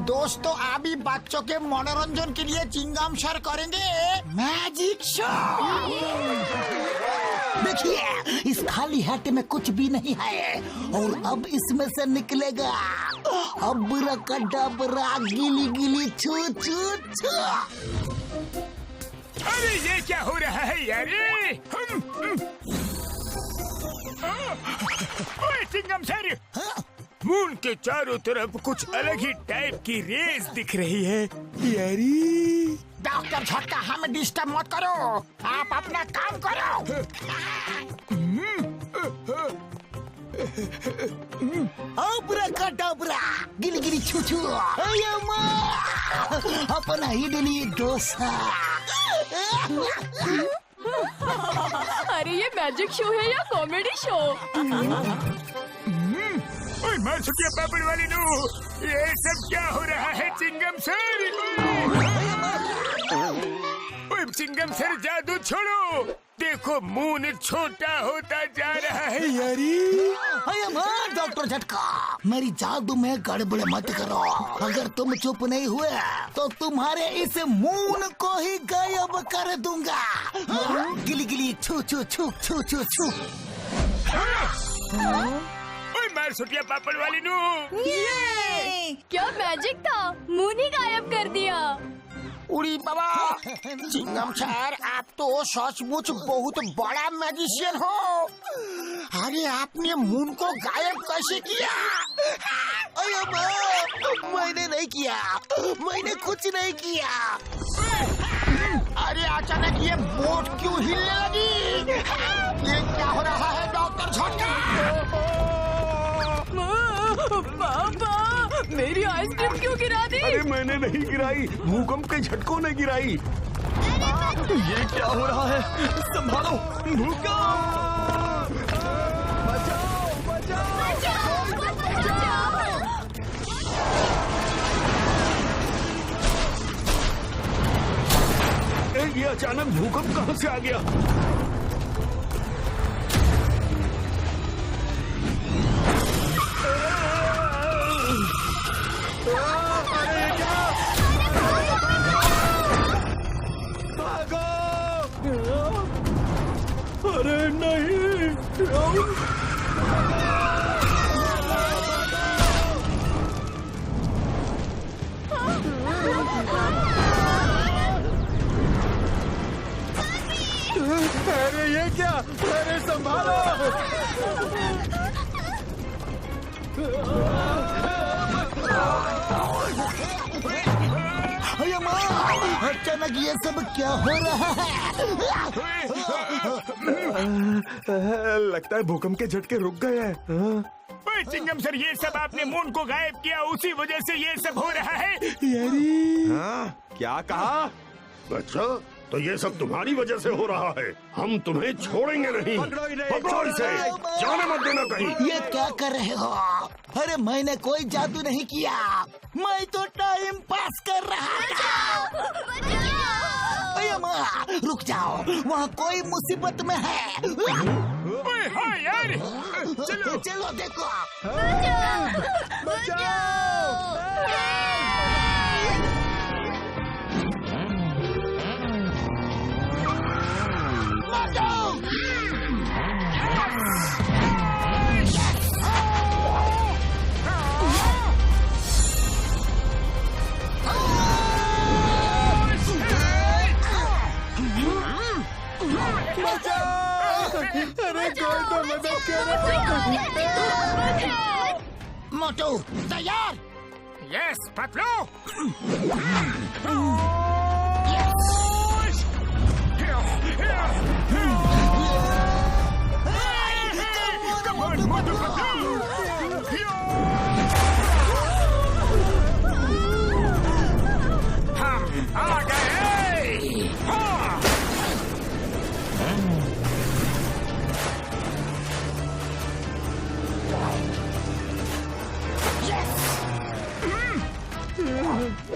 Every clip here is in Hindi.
दोस्तों अभी बच्चों के मनोरंजन के लिए चिंगम सर करेंगे मैजिक शो। देखिए इस खाली हाथ में कुछ भी नहीं है और अब इसमें से निकलेगा अबराकडाबरा गिली गिली छू छू छू। अरे ये क्या हो रहा है यार? ओए चिंगम सर, मून के चारों तरफ कुछ अलग ही टाइप की रेस दिख रही है यारी। डॉक्टर झटका हमें डिस्टर्ब मत करो, आप अपना काम करो। अबराकडाबरा गिली गिली छू छू। अपना इडली डोसा। अरे ये मैजिक शो है या कॉमेडी शो? ओए मार छुटिया पापड़ वाली नू, ये सब क्या हो रहा है चिंगम सर? ओए चिंगम सर जादू छोड़ो, देखो मून छोटा होता जा रहा है यारी। डॉक्टर झटका मेरी जादू में गड़बड़ मत करो। अगर तुम चुप नहीं हुए तो तुम्हारे इस मून को ही गायब कर दूंगा। गिली गिली छू छू छू छू छू छू। ओए मार छुटिया पापड़ वाली नू, क्या मैजिक था, मुंह ही गायब कर दिया। उड़ी बाबा, चिंगम सर आप तो सचमुच बहुत बड़ा मैजिशियन हो। अरे आपने मून को गायब कैसे किया? मैंने नहीं किया, मैंने कुछ नहीं किया। अरे अचानक ये बोट क्यों हिलने लगी? ये क्या हो रहा है डॉक्टर झटका? पापा मेरी आइसक्रीम क्यों गिरा दी? अरे मैंने नहीं गिराई, भूकंप के झटकों ने गिराई। ये क्या हो रहा है? संभालो, भूकंप! बचाओ, बचाओ! ये अचानक भूकंप कहाँ से आ गया? अरे नहीं! अरे ये क्या? अरे संभालो! अचानक ये सब क्या हो रहा है? लगता है भूकंप के झटके रुक गए हैं। ओए चिंगम सर, ये सब आपने मून को गायब किया, उसी वजह से ये सब हो रहा है यारी। क्या कहा? अच्छा, तो ये सब तुम्हारी वजह से हो रहा है। हम तुम्हें छोड़ेंगे नहीं। पकड़ो इसे, जाने मत देना कहीं। ये क्या कर रहे हो? अरे मैंने कोई जादू नहीं किया, मैं तो टाइम पास कर रहा था। अरे माँ, रुक जाओ, वहाँ कोई मुसीबत में है। ओए हाँ यार, चलो चलो देखो। अरे कोई तो मदद करो। मोटू तैयार? यस पतलू। हम आ गए।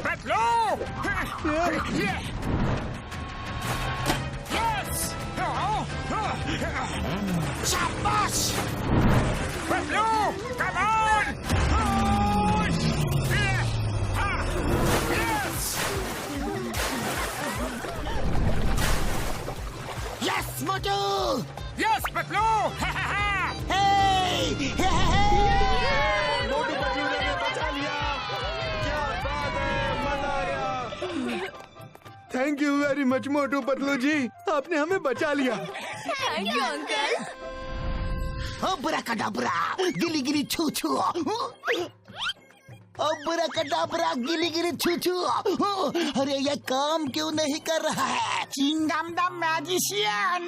पतलू। शाबाश! Pablo, come on! Push! Yes Motu. Yes Patlu. Motu Patlu ने बचा लिया। क्या बात है, मजा आ गया। Thank you very much Motu Patlu ji, आपने हमें बचा लिया। Thank you uncle. Abracadabra गिली गिली छू छू। अबरा कडाबरा गिली गिली छू छू। अरे ये काम क्यों नहीं कर रहा है? Chingam the magician.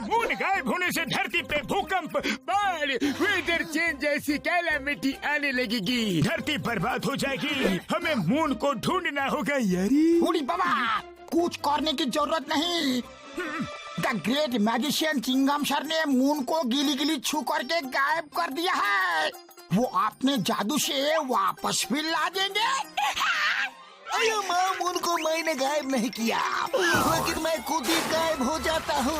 मून गायब होने से धरती पे भूकंप, बाढ़, वेदर चेंज जैसी कैलामिटी आने लगेगी। धरती बर्बाद हो जाएगी। हमें मून को ढूंढना होगा यारी। बूढ़ी बाबा, कुछ करने की जरूरत नहीं। The great magician Chingam sir ने मून को गिली गिली छू करके गायब कर दिया है। वो अपने जादू से वापस भी ला देंगे। अरे माम, उनको मैंने गायब नहीं किया, लेकिन मैं खुद ही गायब हो जाता हूँ।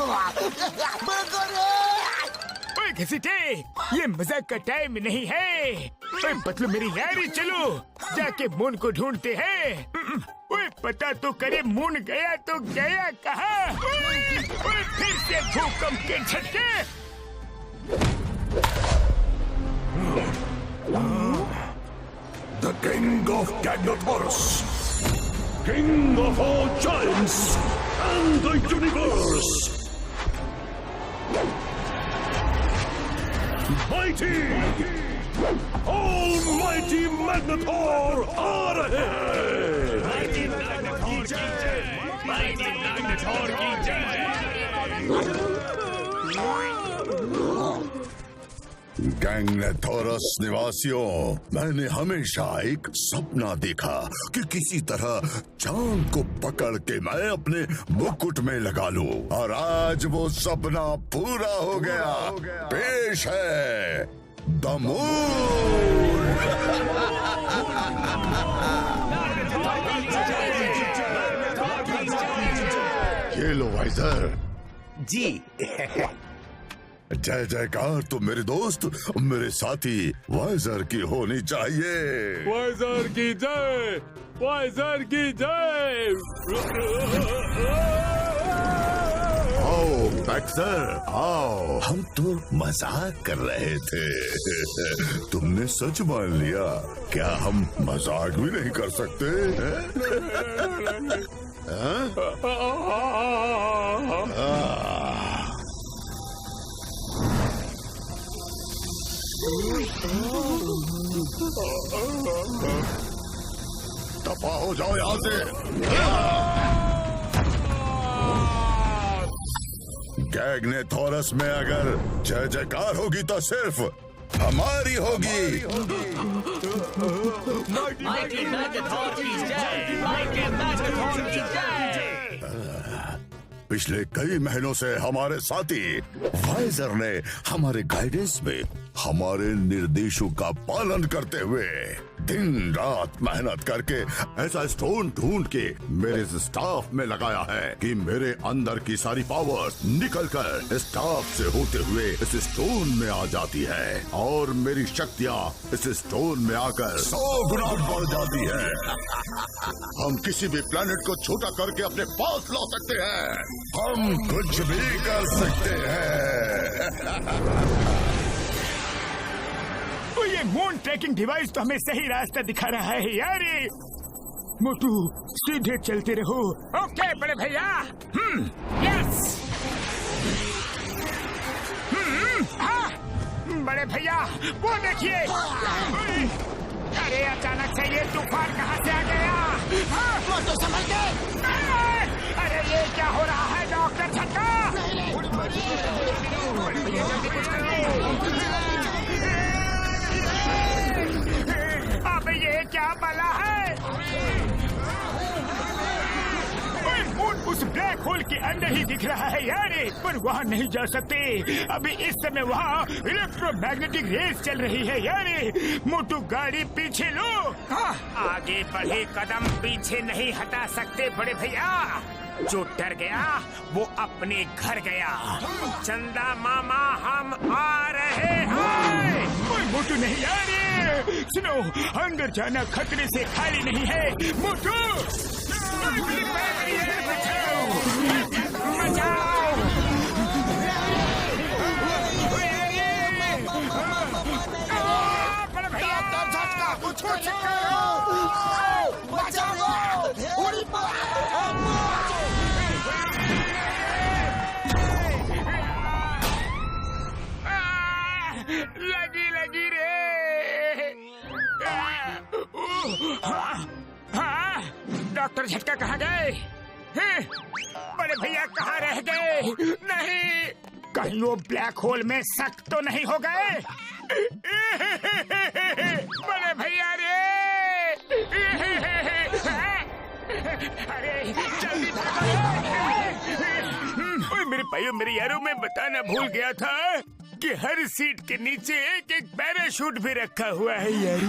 ओए घसीटे, ये मजाक का टाइम नहीं है। ओए पतलू मेरी यारी, चलो जाके मून को ढूंढते हैं। ओए पता तो करे मून गया तो गया कहाँ? ओए फिर से भूकंप के झटके। The King of Gagnotaurus, King of all giants and the universe. Mighty, almighty Magnetor आ रहे हैं। Mighty Magnetor की जय। गैंगनेथोरस निवासियों, मैंने हमेशा एक सपना देखा कि किसी तरह चांद को पकड़ के मैं अपने मुकुट में लगा लूं, और आज वो सपना पूरा हो गया। पेश है द मून। ये लो वाइजर। जी। जय जयकार तो मेरे दोस्त, मेरे साथी वाइजर की होनी चाहिए। वाइजर की जय, वाइजर की जय। आओ बैक्सर, आओ। हम तो मजाक कर रहे थे, तुमने सच मान लिया। क्या हम मजाक भी नहीं कर सकते? दफा हो जाओ यहाँ से। गैंगनेथोरस में अगर जय जयकार होगी तो सिर्फ हमारी होगी। पिछले कई महीनों से हमारे साथी वाइजर ने हमारे गाइडेंस में हमारे निर्देशों का पालन करते हुए दिन रात मेहनत करके ऐसा स्टोन ढूंढ के मेरे स्टाफ में लगाया है कि मेरे अंदर की सारी पावर्स निकलकर स्टाफ से होते हुए इस स्टोन में आ जाती है, और मेरी शक्तियाँ इस स्टोन में आकर 100 गुना बढ़ जाती है। हम किसी भी प्लेनेट को छोटा करके अपने पास ला सकते हैं। हम कुछ भी कर सकते हैं। तो ये मून ट्रैकिंग डिवाइस तो हमें सही रास्ता दिखा रहा है यारी। मोटू सीधे चलते रहो। ओके बड़े भैया। यस। हाँ बड़े भैया, वो देखिए। अरे अचानक से ये तूफान कहाँ से आ गया? मोटू संभल के। अरे ये क्या हो रहा है डॉक्टर झटका? अब ये क्या बला है? मून उस ब्लैक होल के अंदर ही दिख रहा है यार, पर वहाँ नहीं जा सकते। अभी इस समय वहाँ इलेक्ट्रोमैग्नेटिक रेस चल रही है यार। मोटू गाड़ी पीछे लो। आगे बढ़े कदम पीछे नहीं हटा सकते बड़े भैया। जो डर गया वो अपने घर गया। चंदा मामा हम आ रहे हैं। कोई मोटू नहीं यार, सुनो अंदर जाना खतरे से खाली नहीं है। मोटू डॉक्टर झटका कहाँ गए? हैं? बड़े भैया कहाँ रह गए? नहीं, कहीं वो ब्लैक होल में सक तो नहीं हो गए? बड़े भैया रे! अरे जल्दी मेरे भाइयों मेरे यारों, मैं बताना भूल गया था कि हर सीट के नीचे एक एक पैराशूट भी रखा हुआ है यार।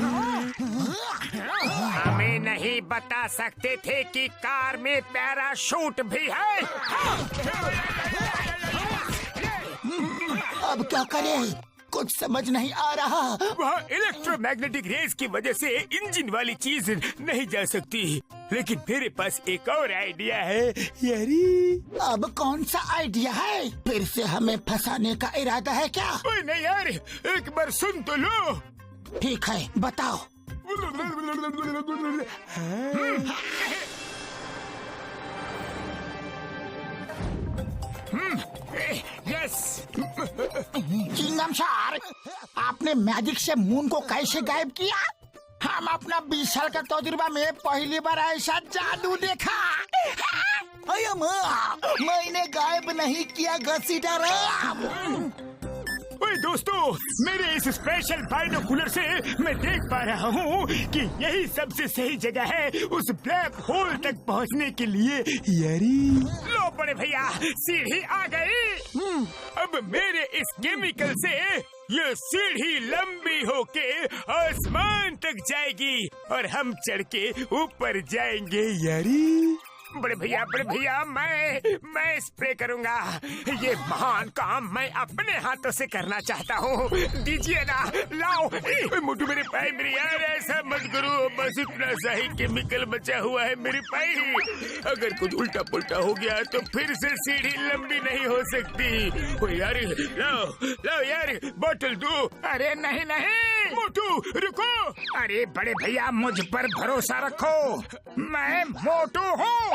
हमें नहीं बता सकते थे कि कार में पैराशूट भी है। अब क्या करें? कुछ समझ नहीं आ रहा। वहाँ इलेक्ट्रोमैग्नेटिक रेस की वजह से इंजन वाली चीज नहीं जा सकती, लेकिन मेरे पास एक और आइडिया है यारी। अब कौन सा आइडिया है? फिर से हमें फंसाने का इरादा है क्या? ओए नहीं यार, एक बार सुन तो लो। ठीक है, बताओ। यस, चिंगम सर, आपने मैजिक से मून को कैसे गायब किया? हम अपना 20 साल का तजुर्बा में पहली बार ऐसा जादू देखा। अरे माँ, मैंने गायब नहीं किया घसीटा। ओए दोस्तों, मेरे इस स्पेशल बाइनोकुलर से मैं देख पा रहा हूँ कि यही सबसे सही जगह है उस ब्लैक होल तक पहुँचने के लिए यारी। लो बड़े भैया, सीढ़ी आ गई। अब मेरे इस केमिकल से ये सीढ़ी लंबी होके आसमान तक जाएगी और हम चढ़ के ऊपर जाएंगे यारी। बड़े भैया मैं स्प्रे करूंगा। ये महान काम मैं अपने हाथों से करना चाहता हूँ। दीजिए ना, लाओ। मोटू मेरे पाई, मेरे यार ऐसा मत करो, बस इतना सा ही केमिकल बचा हुआ है मेरे पाई। अगर कुछ उल्टा पुल्टा हो गया तो फिर से सीढ़ी लंबी नहीं हो सकती। ओ यार, लाओ यार, बोतल दो। अरे नहीं मोटू रुको। अरे बड़े भैया, मुझ पर भरोसा रखो, मैं मोटू हूँ।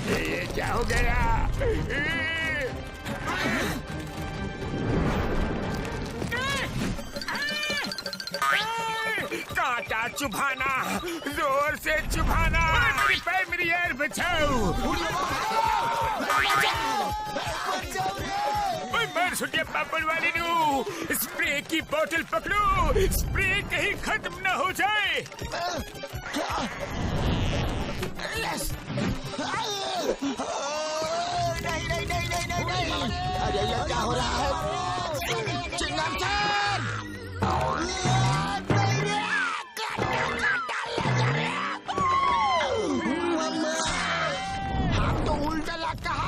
ये क्या हो गया? कांटा चुभाना, जोर से चुभाना। मेरी पैर, मेरी यार बचाओ। मार सुटिया पापड़ वाली नू, स्प्रे की बोतल पकड़ो, स्प्रे कहीं खत्म न हो जाए। नहीं। अरे ये क्या हो रहा है? चिंगम सर! हम तो उल्टा लगता है।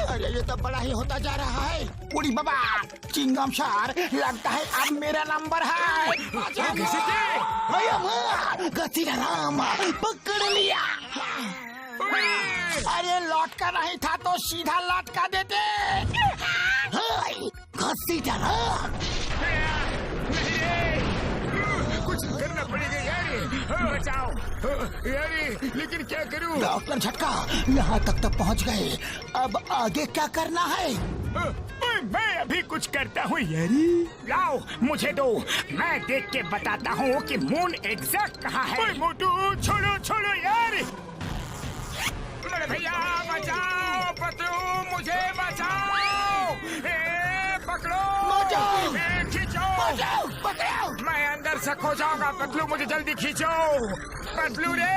अरे ये तो बड़ा ही होता जा रहा है। उड़ी बाबा, चिंगम सर, लगता है अब मेरा नंबर है। राम पकड़ लिया। अरे लौटका नहीं था तो सीधा लौटका देते। घसीटा राम, कुछ करना पड़ेगा यार। बचाओ यार, लेकिन क्या करूं? डॉक्टर झटका, यहाँ तक तो पहुँच गए, अब आगे क्या करना है? मैं अभी कुछ करता हूँ यारी। लाओ मुझे दो, मैं देख के बताता हूँ कि मून एग्जैक्ट कहाँ है। मोटू छोड़ो यार। मेरे भैया बचाओ, पतलू मुझे बचाओ। पकड़ो, खींचो, पकड़ो। मैं अंदर से खो जाऊंगा। पतलू मुझे जल्दी खींचो। पतलू रे,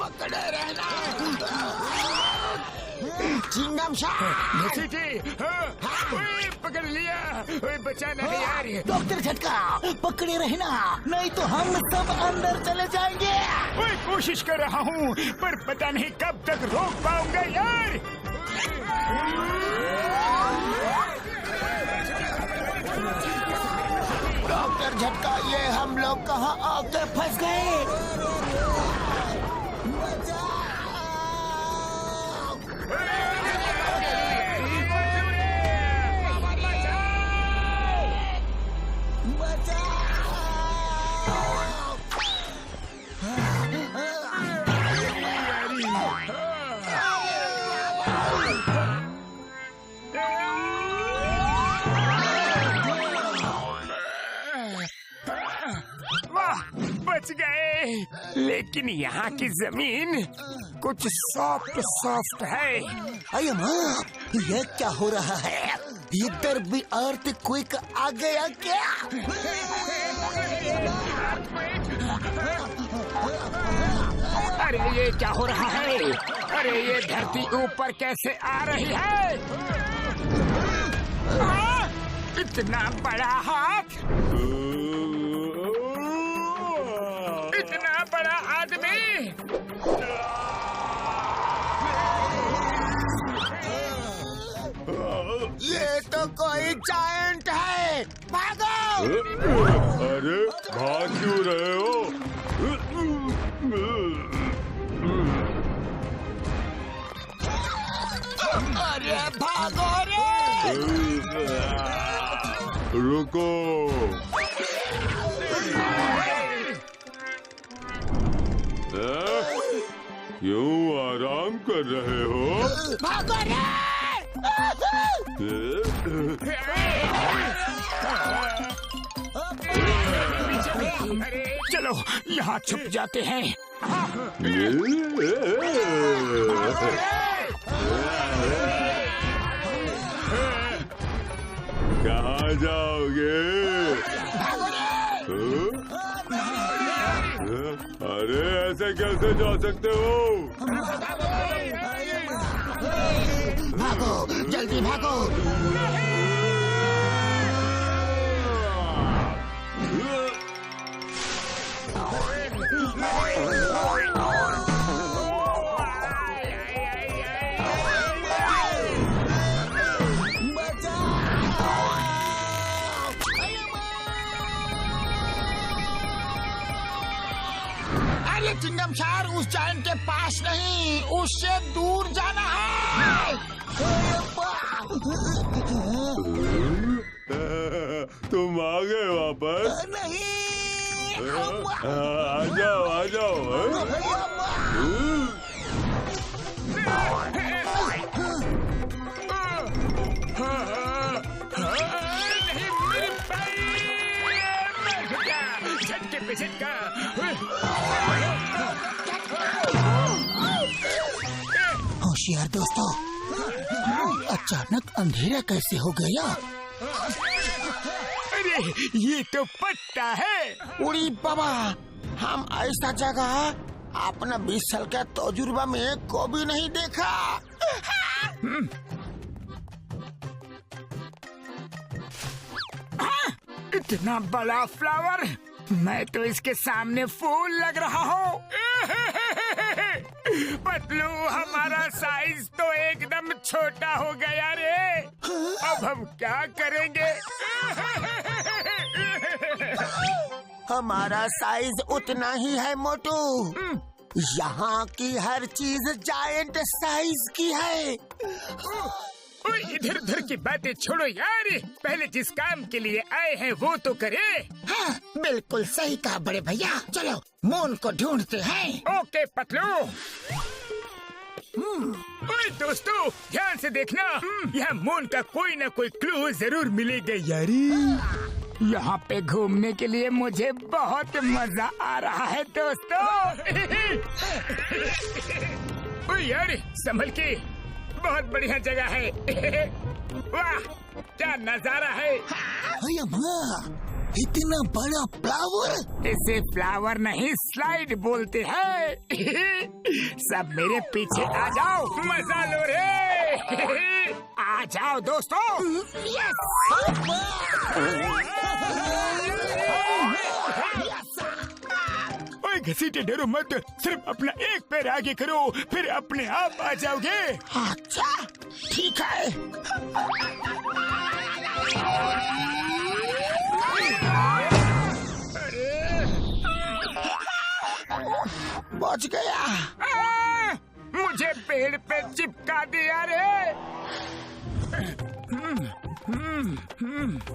पकड़े रहना। चिंगम सर, पकड़ लिया। बचाना नहीं यार। डॉक्टर झटका पकड़े रहना, नहीं तो हम सब अंदर चले जाएंगे। मैं कोशिश कर रहा हूँ, पर पता नहीं कब तक रोक पाऊंगा यार। डॉक्टर झटका, ये हम लोग कहाँ आके फंस गए? लेकिन यहाँ की जमीन कुछ सॉफ्ट है। अरे माँ, ये क्या हो रहा है? इधर भी अर्थक्वेक आ गया क्या? अरे ये क्या हो रहा है? अरे ये धरती ऊपर कैसे आ रही है? इतना बड़ा हाथ, इतना बड़ा आदमी। ये तो कोई जायंट है, भागो! अरे भाग क्यों रहे हो? अरे भागो रे! रुको। क्यों आराम कर रहे हो? भागो रे! चलो यहाँ छुप जाते हैं। कहाँ जाओगे? अरे ऐसे कैसे जा सकते हो? भागो, जल्दी भागो! अरे चिंगम सर, उस जायंट के पास नहीं, उससे दूर जाना है। तुम आ गए वापस? आ जाओ आ जाओ। झटके पे झटका। होशियार दोस्तों, अचानक अंधेरा कैसे हो गया? अरे ये तो पट्टा है। उड़ी बाबा, हम ऐसा जगह अपना 20 साल का तजुर्बा में कभी नहीं देखा। इतना बड़ा फ्लावर, मैं तो इसके सामने फूल लग रहा हूँ। पतलू, हमारा साइज तो एकदम छोटा हो गया रे। अब हम क्या करेंगे? हमारा साइज उतना ही है मोटू। यहाँ की हर चीज जायंट साइज की है। इधर उधर की बातें छोड़ो यार, पहले जिस काम के लिए आए हैं वो तो करे। हाँ, बिल्कुल सही कहा बड़े भैया। चलो मून को ढूंढते हैं। ओके पतलू। ओए दोस्तों, ध्यान से देखना, यहाँ मून का कोई ना कोई क्लू जरूर मिलेगा यारी। यहाँ पे घूमने के लिए मुझे बहुत मजा आ रहा है दोस्तों। ओए यार, संभल के, बहुत बढ़िया जगह है। वाह, क्या नजारा है। अरे माँ, इतना बड़ा फ्लावर! इसे फ्लावर नहीं, स्लाइड बोलते हैं। सब मेरे पीछे आ जाओ, मजा लो रे। आ जाओ दोस्तों। ओए घसीटे डरो मत, सिर्फ अपना एक पैर आगे करो, फिर अपने आप आ जाओगे। अच्छा, ठीक है। बच गया। मुझे पेड़ पे चिपका दिया रे।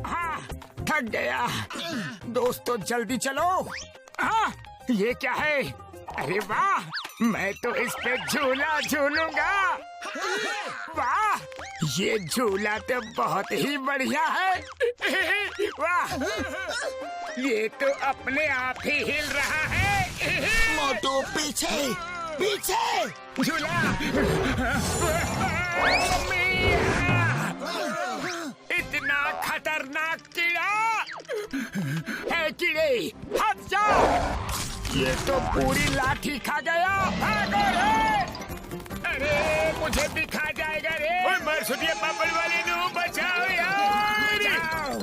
हाँ, थक गया। दोस्तों जल्दी चलो। हाँ, ये क्या है? अरे वाह, मैं तो इस पे झूला झूलूंगा। वाह, ये झूला तो बहुत ही बढ़िया है। वाह, ये तो अपने आप ही हिल रहा है। मोटू पीछे पीछे। झूला। इतना खतरनाक कीड़ा है। कीड़े हट जाओ, ये तो पूरी लाठी खा गया। भागो रे। अरे मुझे भी खा जाएगा रे। ओए मर सुनिए पापड़ वाले नु, बचाओ यार। बचाओ।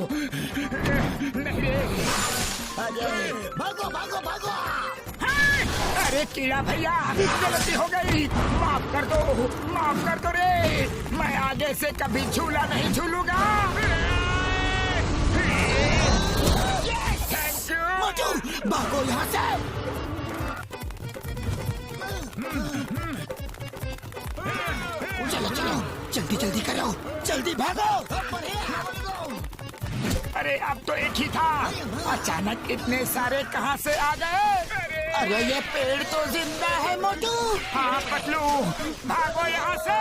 नहीं रे। भागो भागो भागो। अरे कीड़ा भैया, गलती हो गई, माफ कर दो रे। मैं आगे से कभी झूला नहीं झूलूंगा। Thank you. मोटू भागो यहाँ से। चलो चलो जल्दी जल्दी करो, जल्दी भागो। अरे अब तो एक ही था, अचानक इतने सारे कहाँ से आ गए? अरे ये पेड़ तो जिंदा है मोटू। हाँ पतलू, भागो यहाँ से।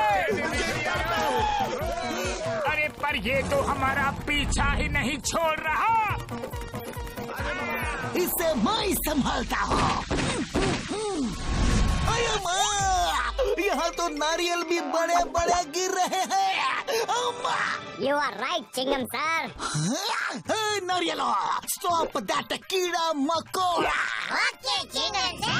अरे पर ये तो हमारा पीछा ही नहीं छोड़ रहा। इसे मैं ही संभालता हूँ। अरे माँ, यहाँ तो नारियल भी बड़े बड़े गिर रहे हैं। अम्मा। You are right, Chingam sir. Hey, नारियलो, stop that कीड़ा मकोड़ा। Okay, Chingam sir.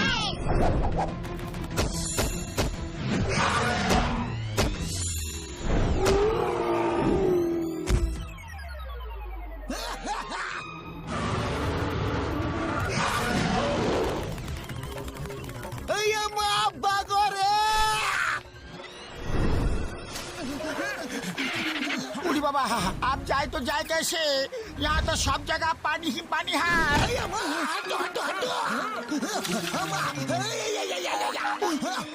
अरे माँ, भागो रे। उड़ी बाबा, आप जाए तो जाए कैसे? यहाँ तो सब जगह पानी ही पानी है। अरे माँ, हटो हटो हटो। अम्मा,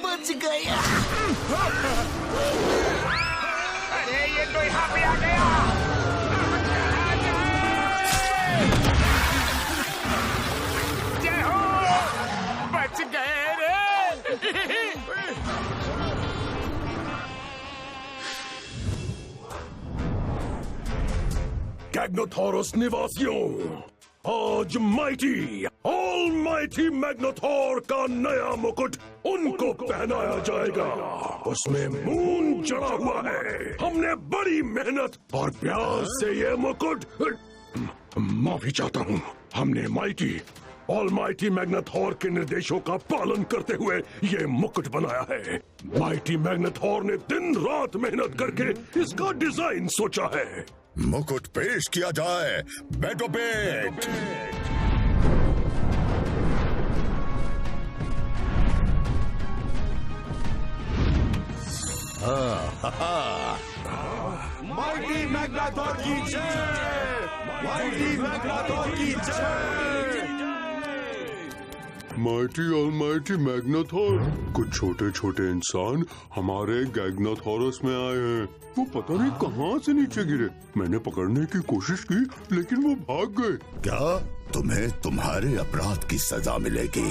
बच गया। अरे ये तो यहाँ पे आ गया। जय हो, बच गए रे। गैग्नोथोरस निवासियों, आज माइटी ऑलमाइटी मैग्नेथोर का नया मुकुट उनको पहनाया जाएगा। उसमें मून जड़ा हुआ है। हमने बड़ी मेहनत और प्यार से ये मुकुट, माफी चाहता हूँ, हमने माइटी ऑलमाइटी मैग्नेथोर के निर्देशों का पालन करते हुए ये मुकुट बनाया है। माइटी मैग्नेथोर ने दिन रात मेहनत करके इसका डिजाइन सोचा है। मुकुट पेश किया जाए। बैठो पेट। माइटी मैग्नेथोर की जय। माइटी मैग्नेथोर की जय। माइटी ऑलमाइटी मैग्नेथोर, कुछ छोटे छोटे इंसान हमारे गैग्नोथोरस में आए हैं। वो पता नहीं कहाँ से नीचे गिरे। मैंने पकड़ने की कोशिश की लेकिन वो भाग गए। क्या तुम्हें तुम्हारे अपराध की सजा मिलेगी?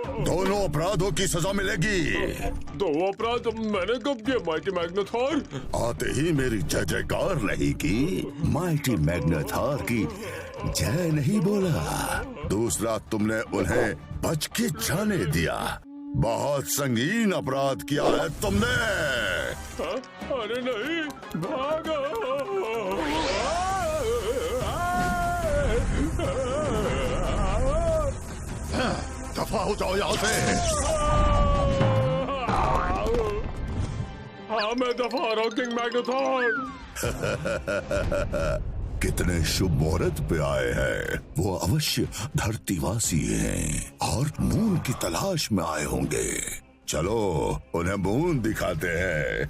दोनों अपराधों की सजा मिलेगी। दो अपराध मैंने कब किए माइटी मैग्नेथोर? आते ही मेरी जय जयकार नहीं की, माइटी मैग्नेथोर की जय नहीं बोला। दूसरा, तुमने उन्हें बच के जाने दिया। बहुत संगीन अपराध किया है तुमने। अरे नहीं, भागो। दफा हो जाओ यहाँ से। हाँ मैं दफा रहा हूँ किंग मैग्नेथोर। कितने शुभ मुहूर्त पे आए हैं। वो अवश्य धरतीवासी हैं और मून की तलाश में आए होंगे। चलो उन्हें मून दिखाते हैं।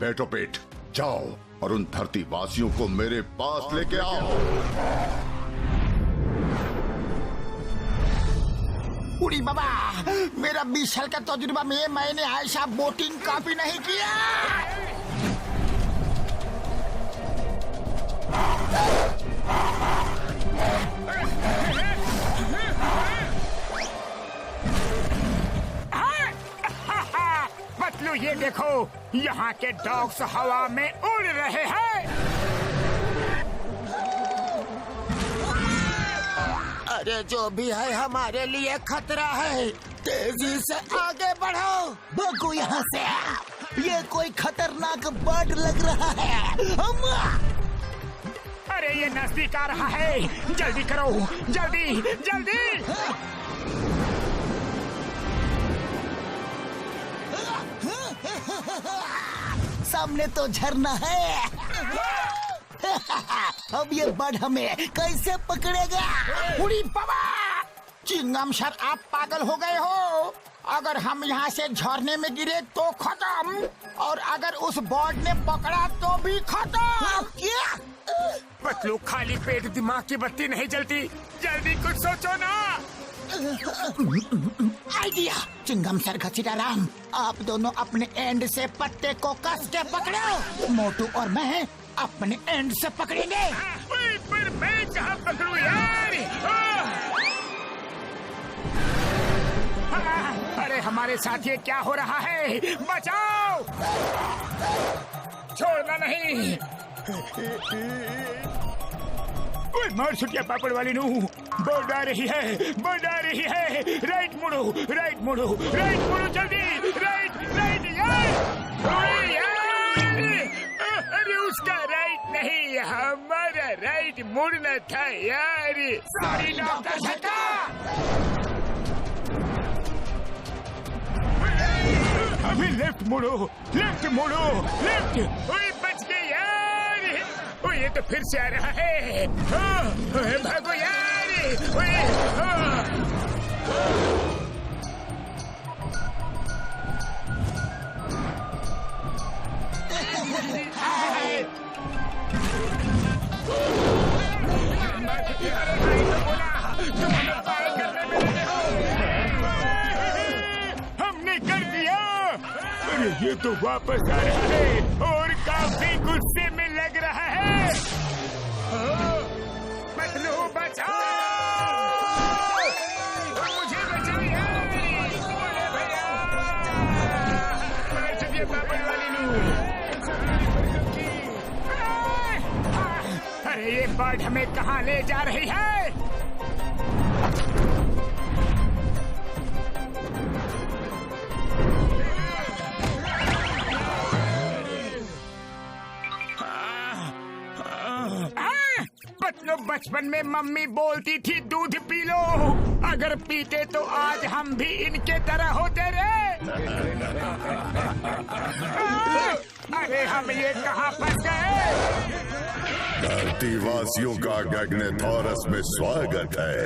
बैठो पेट, जाओ और उन धरतीवासियों को मेरे पास लेके आओ। उड़ी बाबा, मेरा 20 साल का तजुर्बा में मैंने ऐसा बोटिंग कभी नहीं किया। पतलू ये देखो, यहाँ के डॉग्स हवा में उड़ रहे हैं। अरे जो भी है हमारे लिए खतरा है, तेजी से आगे बढ़ो। भागो यहाँ से, ये कोई खतरनाक बर्ड लग रहा है। अरे ये नजदीक आ रहा है, जल्दी करो, जल्दी जल्दी। सामने तो झरना है। अब ये बर्ड हमें कैसे पकड़ेगा? उड़ी बाबा, चिंगम सर आप पागल हो गए हो। अगर हम यहाँ से झरने में गिरे तो खत्म, और अगर उस बर्ड ने पकड़ा तो भी खत्म। क्या? पतलू खाली पेट दिमाग की बत्ती नहीं जलती, जल्दी कुछ सोचो ना। आइडिया, चिंगम सर घसीटा राम, आप दोनों अपने एंड से पत्ते को कस के पकड़ो। मोटू और मैं अपने एंड से पकड़ेंगे। पर मैं कहाँ पकड़ूं यार? अरे हमारे साथ ये क्या हो रहा है? बचाओ, छोड़ना नहीं। ओए मार छुटिया पापड़ वाली नू, बोर्ड आ रही है, बोर्ड आ रही है। राइट मुड़ो, राइट मुड़ो, राइट मुड़ो, जल्दी राइट राइट यार। अरे उसका राइट नहीं, हमारा राइट मुड़ना था यार। सॉरी डॉक्टर झटका। अभी लेफ्ट मुड़ो, लेफ्ट मुड़ो, लेफ्ट। ओए बच गए यार। ओए ये तो फिर से आ रहा है। ओए भागो यार। ओए हमने कर दिया। अरे ये तो वापस आ रहा है और काफी गुस्से में लग रहा है। पतलू बचाओ, मुझे बचाओ यार। भैया मैं चलिए पापड़ वाली नू। अरे ये बर्ड हमें कहाँ ले जा रही है? पतलू बचपन में मम्मी बोलती थी दूध पी लो, अगर पीते तो आज हम भी इनके तरह होते रे। अरे हम ये कहाँ फंस गए? धरतीवासियों का गैग्नेथोरस में स्वागत है।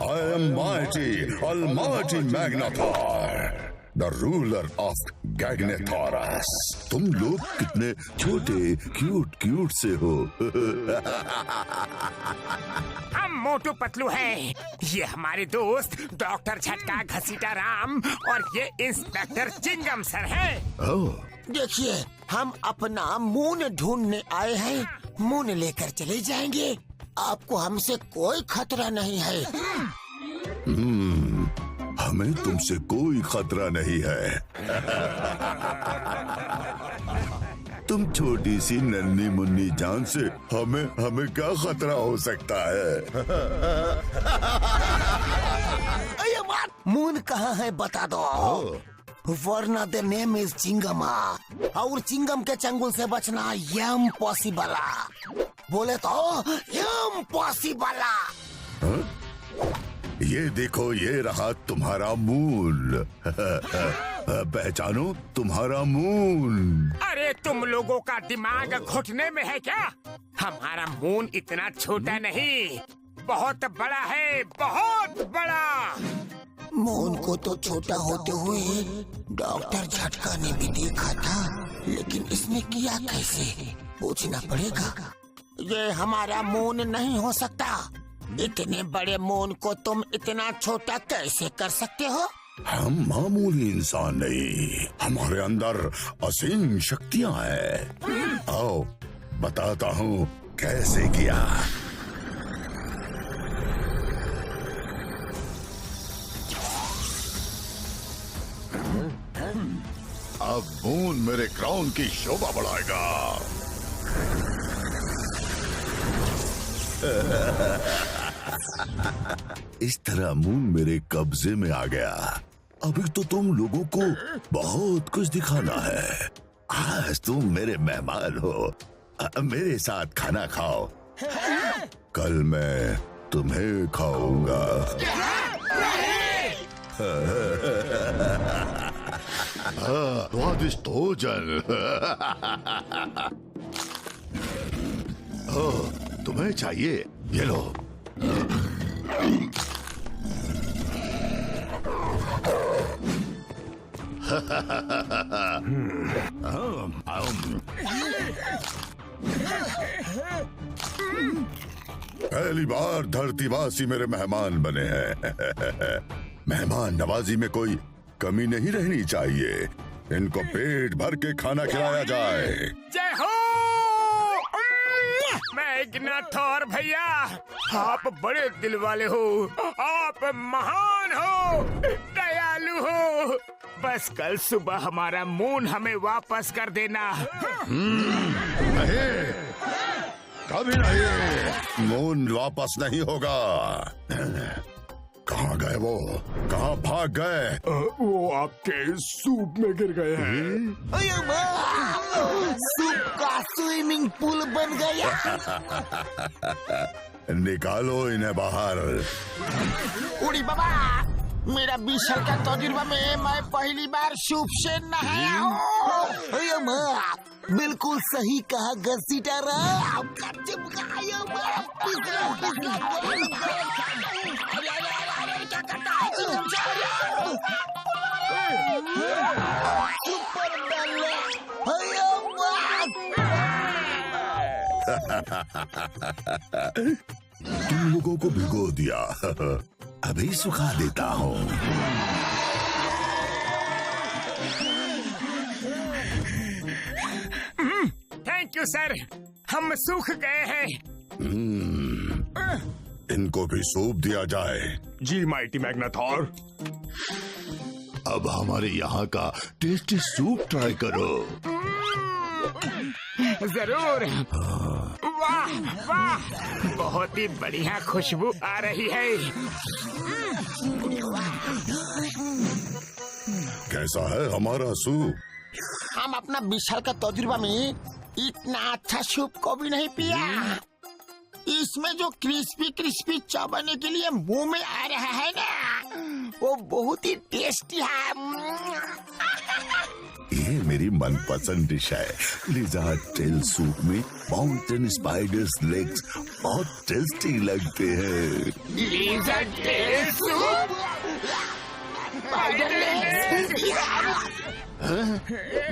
I am mighty, almighty Magnetar, the ruler of Gagnetorus. तुम लोग कितने छोटे क्यूट से हो। हम मोटू पतलू हैं, ये हमारे दोस्त डॉक्टर झटका घसीटा राम और ये इंस्पेक्टर चिंगम सर हैं। देखिए, हम अपना मून ढूंढने आए हैं, मून लेकर चले जाएंगे। आपको हमसे कोई खतरा नहीं है। हमें तुमसे कोई खतरा नहीं है। तुम छोटी सी नन्ही मुन्नी जान से हमें क्या खतरा हो सकता है? मून कहाँ है बता दो, वरना द नेम इज चिंगमा, और चिंगम के चंगुल से बचना इम्पॉसिबल। बोले तो इम्पॉसिबल। ये देखो, ये रहा तुम्हारा मून। पहचानो तुम्हारा मून। अरे तुम लोगों का दिमाग घुटने में है क्या? हमारा मून इतना छोटा नहीं, बहुत बड़ा है, बहुत बड़ा। मून को तो छोटा होते हुए डॉक्टर झटका ने भी देखा था, लेकिन इसने किया कैसे? पूछना पड़ेगा। ये हमारा मून नहीं हो सकता। इतने बड़े मून को तुम इतना छोटा कैसे कर सकते हो? हम मामूली इंसान नहीं, हमारे अंदर असीम शक्तियाँ हैं। आओ बताता हूँ कैसे किया। अब मून मेरे क्राउन की शोभा बढ़ाएगा। इस तरह मून मेरे कब्जे में आ गया। अभी तो तुम लोगों को बहुत कुछ दिखाना है। आज तुम मेरे मेहमान हो, मेरे साथ खाना खाओ। कल मैं तुम्हें खाऊंगा। स्वादिष्ट भोजन। तुम्हें चाहिए, ये लो। पहली बार धरतीवासी मेरे मेहमान बने हैं। मेहमान नवाजी में कोई कमी नहीं रहनी चाहिए। इनको पेट भर के खाना खिलाया जाए। जय हो मैग्नाथोर भैया, आप बड़े दिल वाले हो, आप महान हो, दयालु हो। बस कल सुबह हमारा मून हमें वापस कर देना। नहीं, कभी नहीं। मून वापस नहीं होगा। कहाँ गए वो? कहाँ भाग गए? वो आपके सूप में गिर गए हैं। अयो माँ, सूप का स्विमिंग पूल बन गया। निकालो इन्हें बाहर। उड़ी बाबा, मेरा 20 साल का तजुर्बा में मैं पहली बार सूप से नहाया हूँ। अयो माँ, बिल्कुल सही कहा घसीटारा। तुम लोगों को भिगो दिया, अभी सुखा देता हूँ। थैंक यू सर, हम सूख गए हैं। इनको भी सूप दिया जाए। जी माइटी मैग्नाथॉर। अब हमारे यहाँ का टेस्टी सूप ट्राई करो। जरूर। वाह वाह, बहुत ही बढ़िया खुशबू आ रही है। कैसा है हमारा सूप? हम अपना 20 साल का तजुर्बा में इतना अच्छा सूप को भी नहीं पिया। इसमें जो क्रिस्पी क्रिस्पी चबाने के लिए मुंह में आ रहा है ना, वो बहुत ही टेस्टी है। ये मेरी मनपसंद डिश है। लिज़ार्ड टेल सूप में माउंटेन स्पाइडर्स लेग्स बहुत टेस्टी लगते हैं। Lizard tail soup?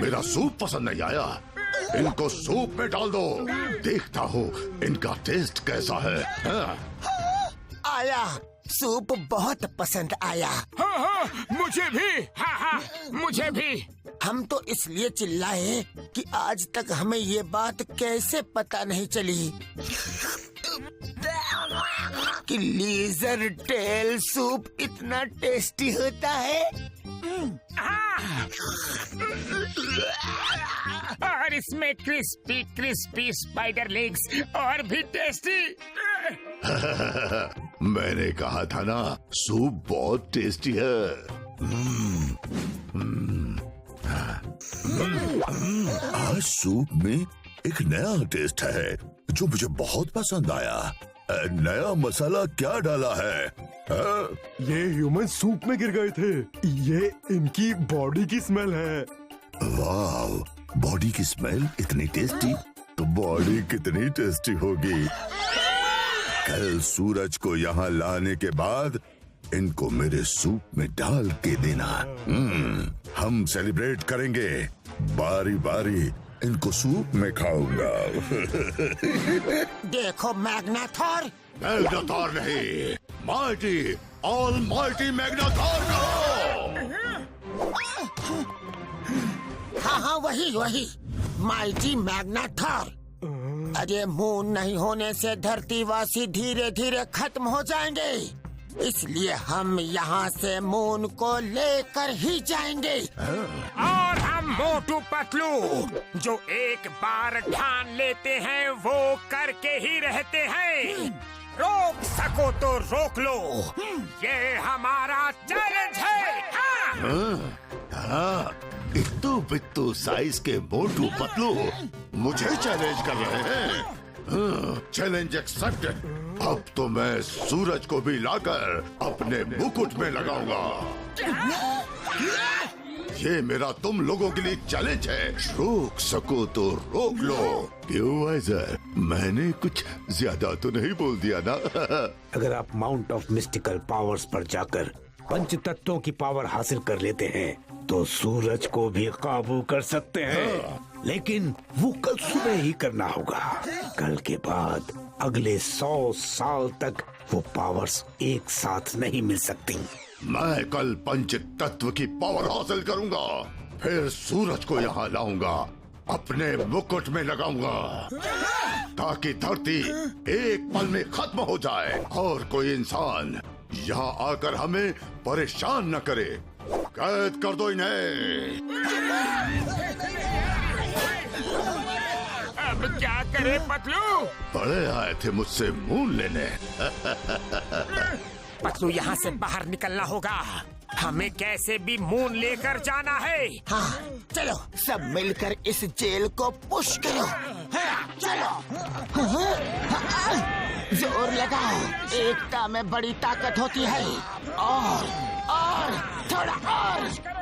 मेरा सूप पसंद नहीं आया? इनको सूप में डाल दो, देखता हूँ इनका टेस्ट कैसा है। आया, सूप बहुत पसंद आया। हाँ हाँ, मुझे भी। हाँ हाँ, मुझे भी। हम तो इसलिए चिल्लाए कि आज तक हमें ये बात कैसे पता नहीं चली कि लिज़र्ड टेल सूप इतना टेस्टी होता है। और इसमें क्रिस्पी क्रिस्पी स्पाइडर लेग्स और भी टेस्टी। मैंने कहा था ना, सूप बहुत टेस्टी है। आज सूप में एक नया टेस्ट है जो मुझे बहुत पसंद आया। नया मसाला क्या डाला है? ये ह्यूमन सूप में गिर गए थे। ये इनकी बॉडी की स्मेल है। वाह, बॉडी की स्मेल इतनी टेस्टी, तो बॉडी कितनी टेस्टी होगी। कल सूरज को यहाँ लाने के बाद इनको मेरे सूप में डाल के देना। हम सेलिब्रेट करेंगे। बारी बारी इनको सूप में खाऊंगा। देखो मैग्नाथॉर। मैग्नाथॉर नहीं, माइटी, ऑलमाइटी मैग्नाथॉर कहो। हाँ हाँ, वही वही, माइटी मैग्नाथॉर। अरे मून नहीं होने से धरतीवासी धीरे धीरे खत्म हो जाएंगे। इसलिए हम यहाँ से मून को लेकर ही जाएंगे। और हम मोटू पतलू जो एक बार ठान लेते हैं वो करके ही रहते हैं। रोक सको तो रोक लो, ये हमारा चैलेंज है। हाँ, इत्तू बित्तू साइज के मोटू पतलू मुझे चैलेंज कर रहे हैं। Challenge accepted. अब तो मैं सूरज को भी लाकर अपने मुकुट में लगाऊंगा। ये मेरा तुम लोगों के लिए चैलेंज है। रोक सको तो रोक लो। क्यों वाइजर, मैंने कुछ ज्यादा तो नहीं बोल दिया ना? अगर आप माउंट ऑफ मिस्टिकल पावर्स पर जाकर पंच तत्वों की पावर हासिल कर लेते हैं तो सूरज को भी काबू कर सकते हैं, लेकिन वो कल सुबह ही करना होगा। कल के बाद अगले 100 साल तक वो पावर्स एक साथ नहीं मिल सकती। मैं कल पंच तत्व की पावर हासिल करूंगा, फिर सूरज को यहाँ लाऊंगा, अपने मुकुट में लगाऊंगा, ताकि धरती एक पल में खत्म हो जाए और कोई इंसान यहाँ आकर हमें परेशान न करे। कैद कर दो इन्हें। अब क्या करे पतलू? बड़े आए थे मुझसे मून लेने। पतलू यहाँ से बाहर निकलना होगा। हमें कैसे भी मून लेकर जाना है। हाँ चलो सब मिलकर इस जेल को पुश करो। हाँ, चलो जोर लगाओ, एकता में बड़ी ताकत होती है। और थोड़ा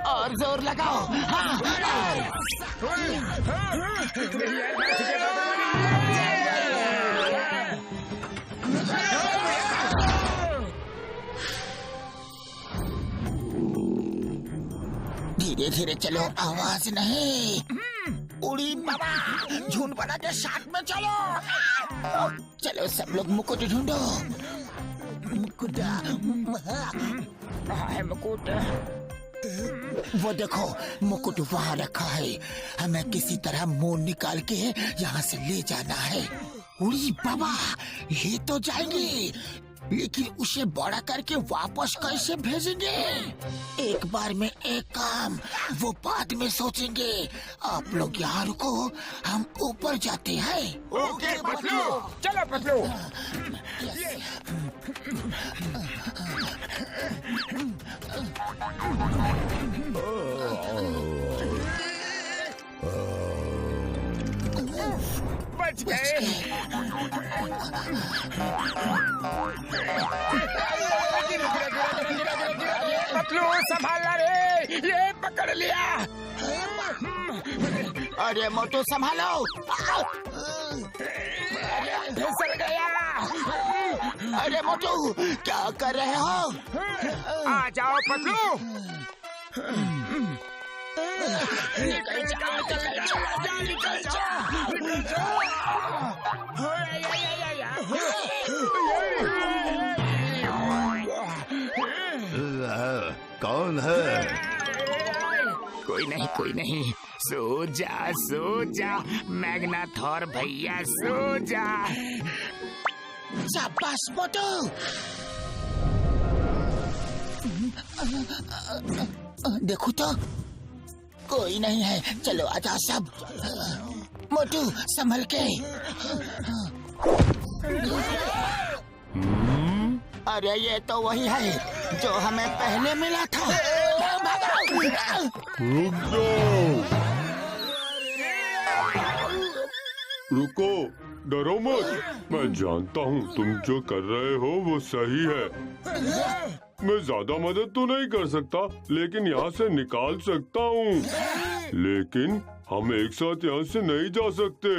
और जोर लगाओ। हाँ, धीरे धीरे चलो, आवाज नहीं। उड़ी बाबा, झुंड बना के साथ में चलो। चलो सब लोग मुकुट ढूंढो। मुकुट है, मुकुट। वो देखो मुकुट वहाँ रखा है। हमें किसी तरह मून निकाल के यहाँ से ले जाना है। उड़ी बाबा, ये तो जाएंगे, लेकिन उसे बड़ा करके वापस कैसे भेजेंगे? एक बार में एक काम, वो बाद में सोचेंगे। आप लोग यहाँ रुको, हम ऊपर जाते हैं। ओके पतलू, चलो पतलू। बच गए। पतलू संभालना रे, ये पकड़ लिया। अरे मोटू संभालो। फिसल गया। अरे मोटू क्या कर रहे हो? आ जाओ पतलू। कौन है? कोई नहीं, सो जा मैग्नाथोर भैया, सो जा। शाबाश मोटू। देखो तो कोई नहीं है। चलो आजा सब। मोटू संभल के। अरे ये तो वही है जो हमें पहले मिला था। रुको, डरो मत। मैं जानता हूँ तुम जो कर रहे हो वो सही है। मैं ज्यादा मदद तो नहीं कर सकता, लेकिन यहाँ से निकाल सकता हूँ। लेकिन हम एक साथ यहाँ से नहीं जा सकते।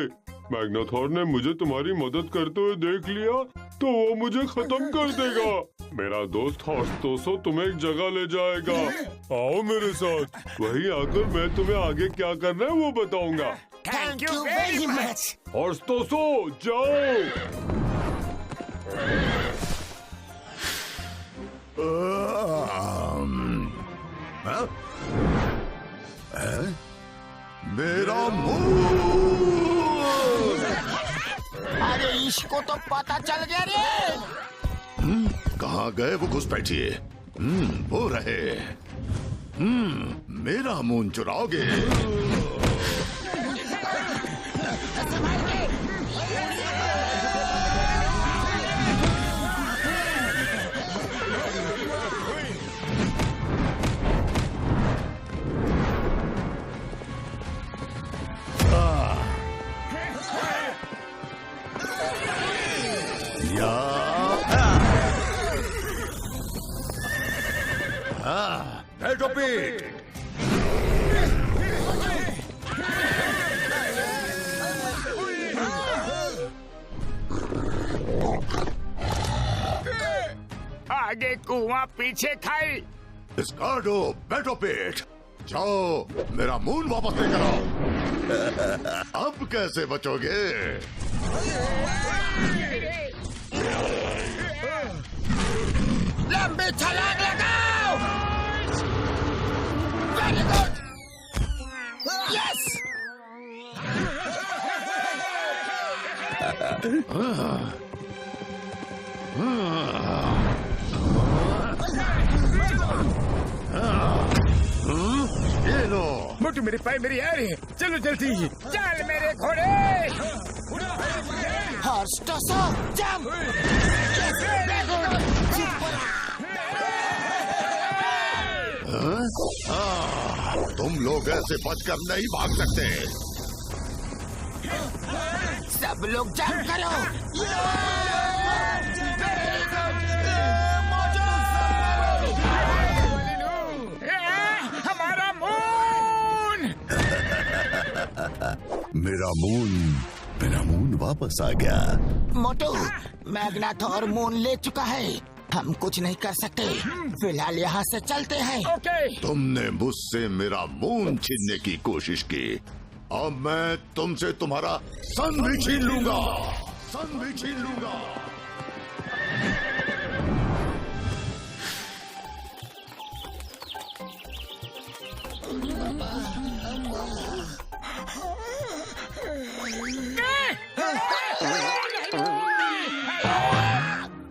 मैग्नाथोर ने मुझे तुम्हारी मदद करते हुए देख लिया तो वो मुझे खत्म कर देगा। मेरा दोस्त हॉर्सटोसो तुम्हें एक जगह ले जाएगा। आओ मेरे साथ, वहीं आकर मैं तुम्हें आगे क्या करना है वो बताऊंगा। Thank you very much. हॉर्सटोसो जाओ। मेरा मुंह। अरे इसको तो पता चल गया रे। कहाँ गए वो घुसपैठिए? वो रहे। मेरा मून चुराओगे? Repeat. आगे कुआं पीछे खाई। स्कार्डो, बैठो पेट। जाओ मेरा मून वापस लेकर आओ। अब कैसे बचोगे? लंबी छलांग लगाओ। Very good. यस। ये लो। मोटू मेरे पाए मेरी आ रही है। चलो जल्दी चल मेरे घोड़े। हॉर्स टॉसो जंप। तुम लोग ऐसे बचकर नहीं भाग सकते। सब लोग जंप करो। हमारा मून। मेरा मून वापस आ गया। मोटू, मैग्नाथोर मून ले चुका है। हम कुछ नहीं कर सकते। फिलहाल यहाँ से चलते हैं। ओके। तुमने मुझसे मेरा मून छीनने की कोशिश की। अब मैं तुमसे तुम्हारा सन भी छीन लूंगा। सन भी छीन लूंगा।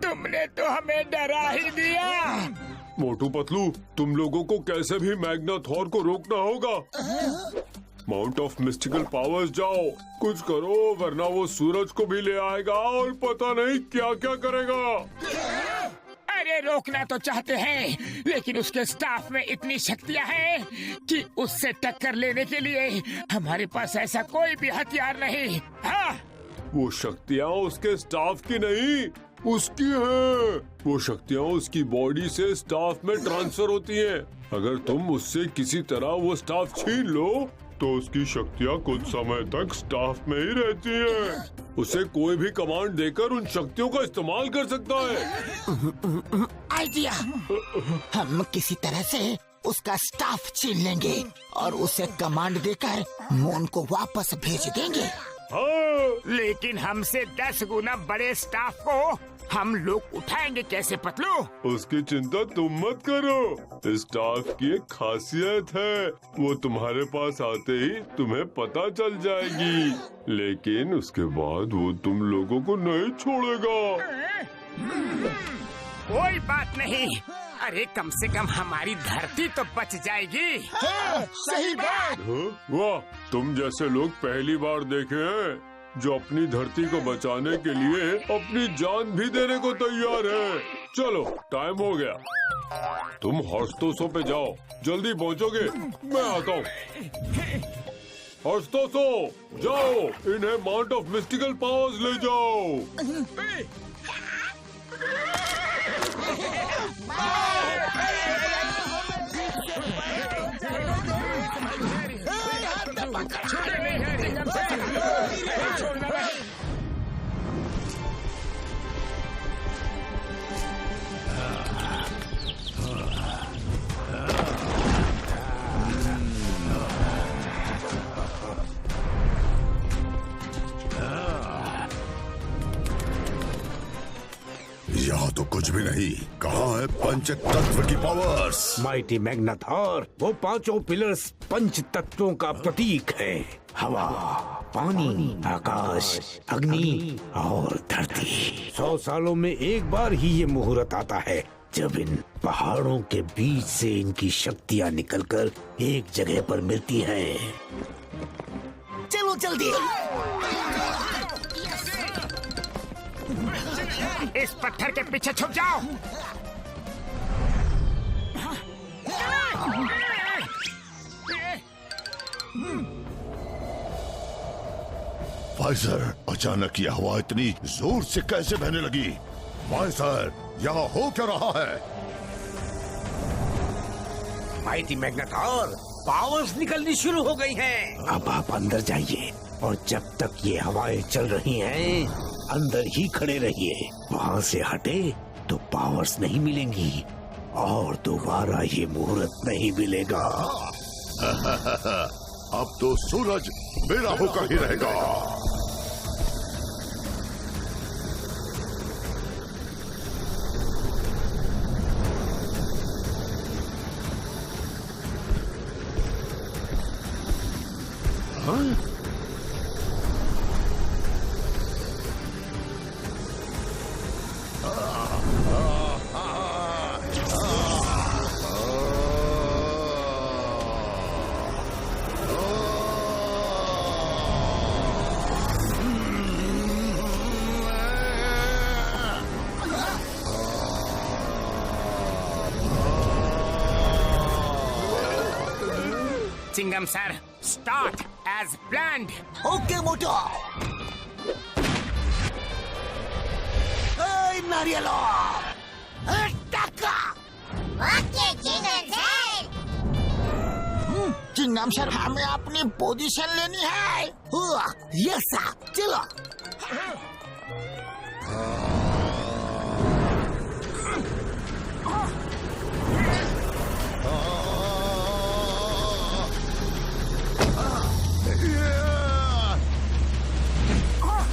तुमने तो हमें डरा ही दिया। मोटू पतलू, तुम लोगों को कैसे भी मैग्नाथोर को रोकना होगा। माउंट ऑफ मिस्टिकल पावर्स जाओ, कुछ करो वरना वो सूरज को भी ले आएगा और पता नहीं क्या क्या करेगा। अरे रोकना तो चाहते हैं, लेकिन उसके स्टाफ में इतनी शक्तियां हैं कि उससे टक्कर लेने के लिए हमारे पास ऐसा कोई भी हथियार नहीं। हाँ, वो शक्तियाँ उसके स्टाफ की नहीं, उसकी हैं। वो शक्तियाँ उसकी बॉडी से स्टाफ में ट्रांसफर होती हैं। अगर तुम उससे किसी तरह वो स्टाफ छीन लो तो उसकी शक्तियाँ कुछ समय तक स्टाफ में ही रहती हैं। उसे कोई भी कमांड देकर उन शक्तियों का इस्तेमाल कर सकता है। आइडिया। हम किसी तरह से उसका स्टाफ छीन लेंगे और उसे कमांड देकर मून को वापस भेज देंगे। हाँ, लेकिन हमसे 10 गुना बड़े स्टाफ को हम लोग उठाएंगे कैसे पतलू? उसकी चिंता तुम मत करो। स्टाफ की एक खासियत है, वो तुम्हारे पास आते ही तुम्हें पता चल जाएगी, लेकिन उसके बाद वो तुम लोगों को नहीं छोड़ेगा। कोई बात नहीं। अरे कम से कम हमारी धरती तो बच जाएगी। सही बात। वाह, तुम जैसे लोग पहली बार देखे हैं जो अपनी धरती को बचाने के लिए अपनी जान भी देने को तैयार है। चलो टाइम हो गया, तुम हॉर्स्टोसो पे जाओ, जल्दी पहुंचोगे। मैं आता हूँ। हॉर्स्टोसो जाओ, इन्हें माउंट ऑफ मिस्टिकल पावर्स ले जाओ। यहाँ तो कुछ भी नहीं। कहाँ है पंच तत्व की पावर्स? माइटी मैग्नाथोर, वो पांचों पिलर्स पंच तत्वों का प्रतीक है। हवा, पानी, आकाश, अग्नि और धरती। 100 सालों में एक बार ही ये मुहूर्त आता है जब इन पहाड़ों के बीच से इनकी शक्तियाँ निकलकर एक जगह पर मिलती हैं। चलो जल्दी। इस पत्थर के पीछे छुप जाओ। वाइजर, अचानक यह हवा इतनी जोर से कैसे बहने लगी? वाइजर, यहाँ हो क्या रहा है? माइटी मैग्नेटॉर, पावर्स निकलनी शुरू हो गई हैं। अब आप अंदर जाइए और जब तक ये हवाएं चल रही हैं, अंदर ही खड़े रहिए। वहाँ से हटे तो पावर्स नहीं मिलेंगी और दोबारा ये मुहूर्त नहीं मिलेगा। अब तो सूरज मेरा होकर ही रहेगा। Chingum sir, start as planned. Okay Motu. नारियल okay Chingum sir. Chingum sir, हमें अपनी पोजीशन लेनी है। यस चलो।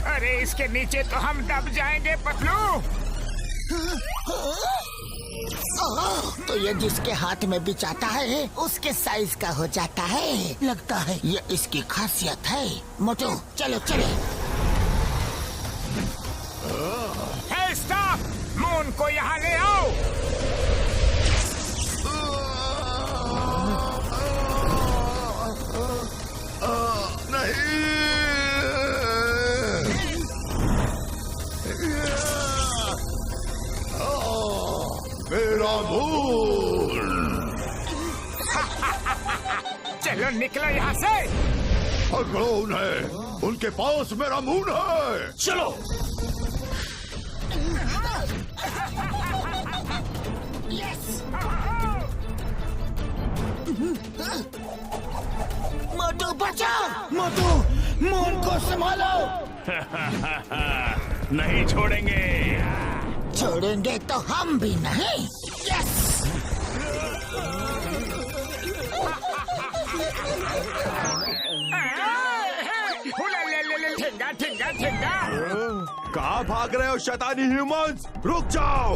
अरे इसके नीचे तो हम दब जाएंगे पतलू। तो ये जिसके हाथ में भी जाता है उसके साइज का हो जाता है। लगता है ये इसकी खासियत है। मोटू चलो चले। हे स्टॉप, मून को यहाँ ले आओ। मेरा मून। चलो निकलो यहाँ से। पकड़ो उन्हें, उनके पास मेरा मून है। चलो। मोटू बचाओ। मोटू, मून को संभालो। नहीं छोड़ेंगे। छोड़ेंगे तो हम भी नहीं। यस। ठेंगा ठेंगा ठेंगा। कहाँ भाग रहे हो शैतानी ह्यूमंस? रुक जाओ।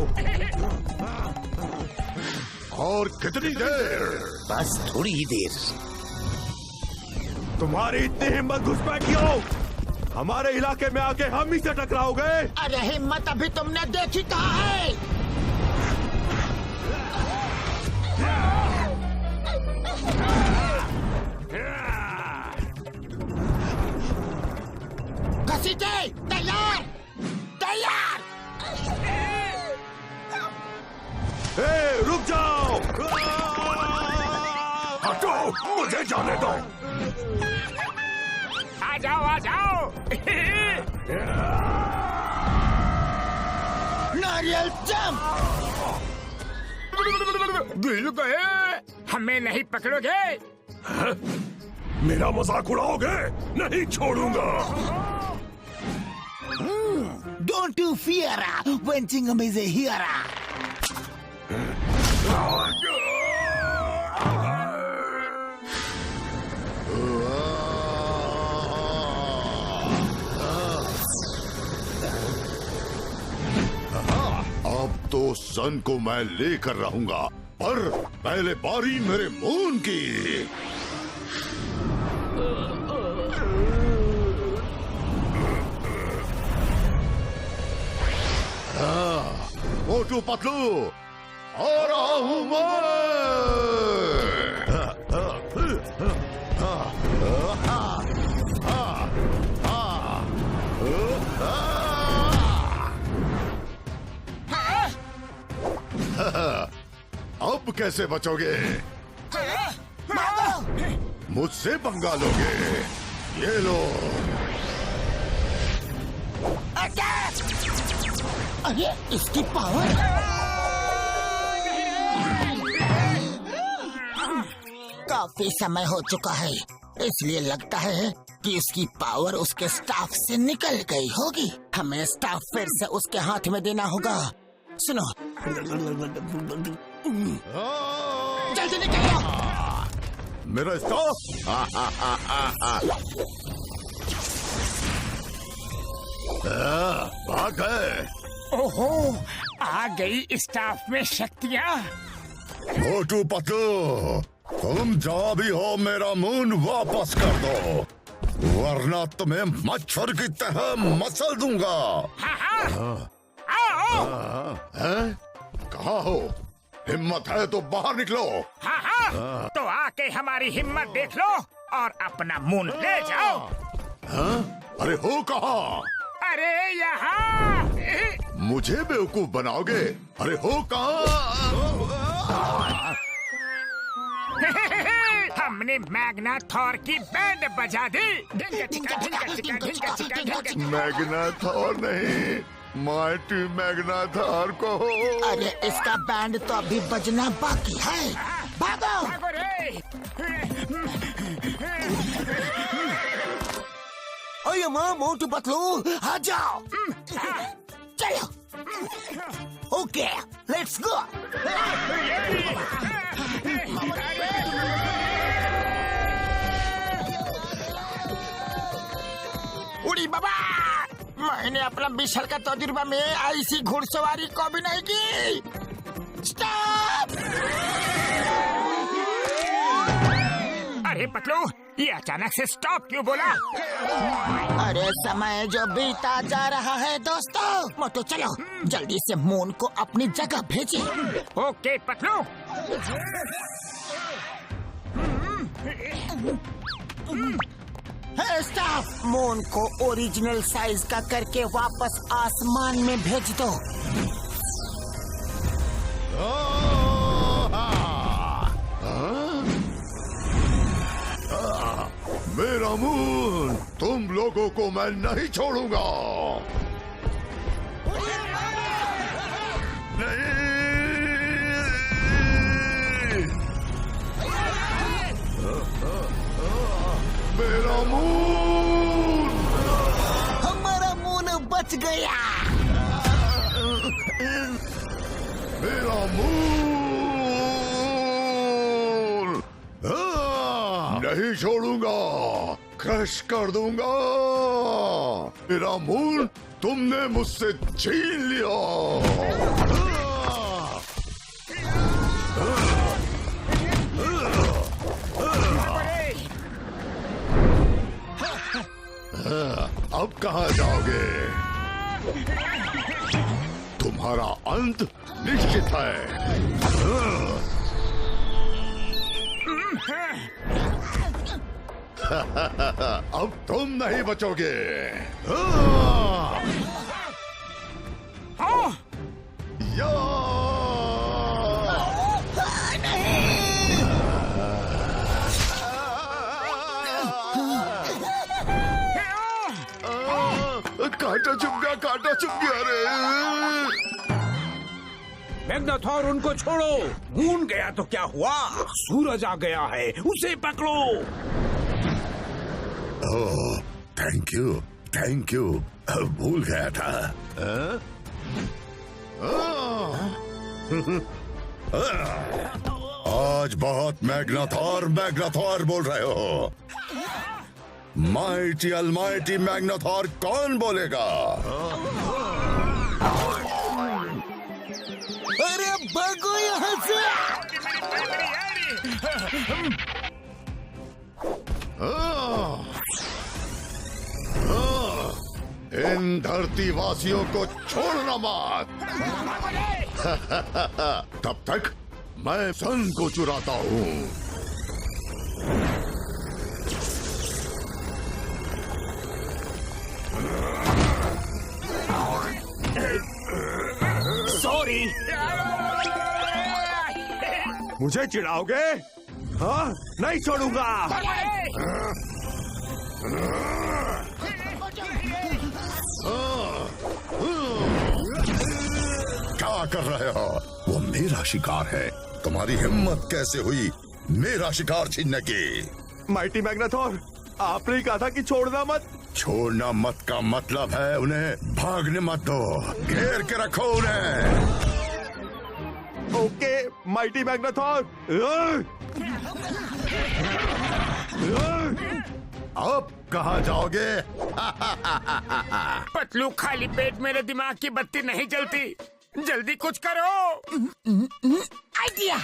और कितनी देर? बस थोड़ी ही देर। तुम्हारी इतनी हिम्मत घुसपैठ क्यों? हमारे इलाके में आके हम ही से टकराओगे? अरे हिम्मत अभी तुमने देखी कहाँ है? घसीटे, तैयार तैयार। रुक जाओ। हटो, मुझे जाने दो। आ जाओ आ जाओ। नारियल जंप। गिर गए। हमें नहीं पकड़ोगे? मेरा मजाक उड़ाओगे? नहीं छोड़ूंगा। Don't you fear when Chingam is here. अब तो सन को मैं लेकर रहूंगा, पर पहले बारी मेरे मून की। मोटू पतलू आ रहा हूं अब कैसे बचोगे? मुझसे पंगा लोगे? ये लो। अरे इसकी पावर! काफी समय हो चुका है, इसलिए लगता है कि उसकी पावर उसके स्टाफ से निकल गई होगी। हमें स्टाफ फिर से उसके हाथ में देना होगा। सुनो, जल्दी निकलो। मेरा स्टाफ भाग गए। ओहो, आ गई स्टाफ में शक्तियाँ। मोटू पतलू, तुम जहाँ भी हो मेरा मून वापस कर दो, वरना तुम्हें मच्छर की तरह मसल दूंगा। कहाँ हो? हिम्मत है तो बाहर निकलो। हाँ, तो आके हमारी हिम्मत देख लो और अपना मून ले जाओ। अरे हो कहाँ? अरे यहाँ। मुझे बेवकूफ बनाओगे? अरे हो कहाँ? हमने मैग्नाथॉर की बैंड बजा दी। मैग्नाथॉर नहीं, माइटी मैग्नाथॉर को। अरे इसका बैंड तो अभी बजना बाकी है। भागो! भागो रे! अरे माँ मोटू पतलू, आ जाओ। चलो। Okay, let's go. उड़ी बाबा, मैंने अपना 20 साल का तजुर्बा में ऐसी घुड़सवारी कभी नहीं की। स्टॉप! अरे पतलू, ये अचानक से स्टॉप क्यों बोला? अरे समय जो बीता जा रहा है दोस्तों। मोटू चलो, जल्दी से मून को अपनी जगह भेजे। ओके पतलू। स्टाफ, मून को ओरिजिनल साइज का करके वापस आसमान में भेज दो। मेरा मून, तुम लोगों को मैं नहीं छोड़ूंगा। मेरा मून! हमारा मून बच गया। मेरा मून! नहीं छोड़ूंगा, क्रश कर दूंगा। मेरा मून तुमने मुझसे छीन लिया। अब कहाँ जाओगे? तुम्हारा अंत निश्चित है। अब तुम नहीं बचोगे। या! कांटा चुभ गया, कांटा चुभ गया रे। मैग्नाथॉर, उनको छोड़ो। मून गया तो क्या हुआ? सूरज आ गया है, उसे पकड़ो। ओह, थैंक यू, थैंक यू। भूल गया था। आज बहुत मैग्नाथॉर मैग्नाथॉर बोल रहे हो। माइटी अलमाइटी मैग्नाथॉर कौन बोलेगा? अरे भागो यहाँ से। इन धरती वासियों को छोड़ना मत। तब तक मैं सन को चुराता हूँ। सॉरी। मुझे चिढ़ाओगे? हाँ, नहीं छोड़ूंगा। क्या कर रहे हो? वो मेरा शिकार है। तुम्हारी हिम्मत कैसे हुई मेरा शिकार छीनने की? माइटी मैग्नाथोर, आपने ही कहा था कि छोड़ना मत। छोड़ना मत का मतलब है उन्हें भागने मत दो, घेर के रखो उन्हें। Okay mighty Magnathor. अब कहाँ जाओगे? पतलू, खाली पेट मेरे दिमाग की बत्ती नहीं जलती। जल्दी कुछ करो। आइडिया।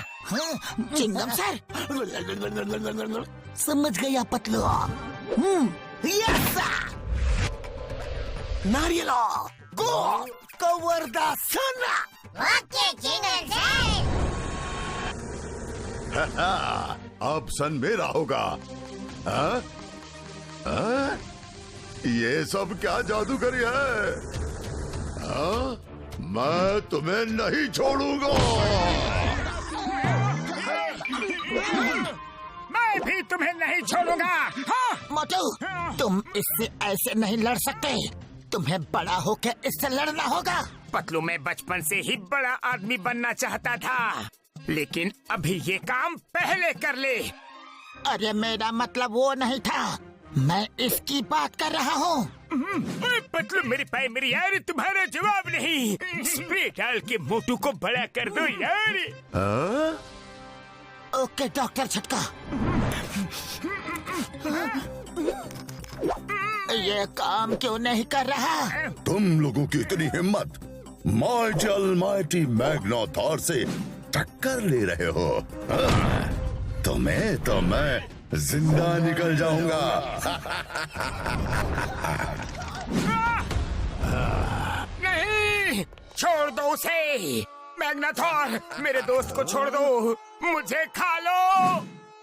चिंगम सर, समझ गया पतलू। यस नारियल go cover the sun. Okay jingle sell. अब सन मेरा होगा। हाँ? हाँ? ये सब क्या जादूगरी है? हाँ? मैं तुम्हें नहीं छोड़ूंगा। मैं भी तुम्हें नहीं छोड़ूंगा। हाँ? मोटू, तुम इससे ऐसे नहीं लड़ सकते। तुम्हें बड़ा होकर इससे लड़ना होगा। पतलू, मैं बचपन से ही बड़ा आदमी बनना चाहता था, लेकिन अभी ये काम पहले कर ले। अरे मेरा मतलब वो नहीं था, मैं इसकी बात कर रहा हूँ। पतलू, मेरी पाई मेरी यार, तुम्हारा जवाब नहीं। स्प्रे डाल के मोटू को बड़ा कर दो यार। हाँ? ओके डॉक्टर झटका। ये काम क्यों नहीं कर रहा? तुम लोगों की इतनी हिम्मत माइटी अलमाइटी मैग्नाथोर से टक्कर ले रहे हो? हाँ? तुम्हें तो मैं जिंदा निकल जाऊंगा। नहीं, छोड़ दो उसे। मैग्नाथोर, मेरे दोस्त को छोड़ दो। मुझे खा लो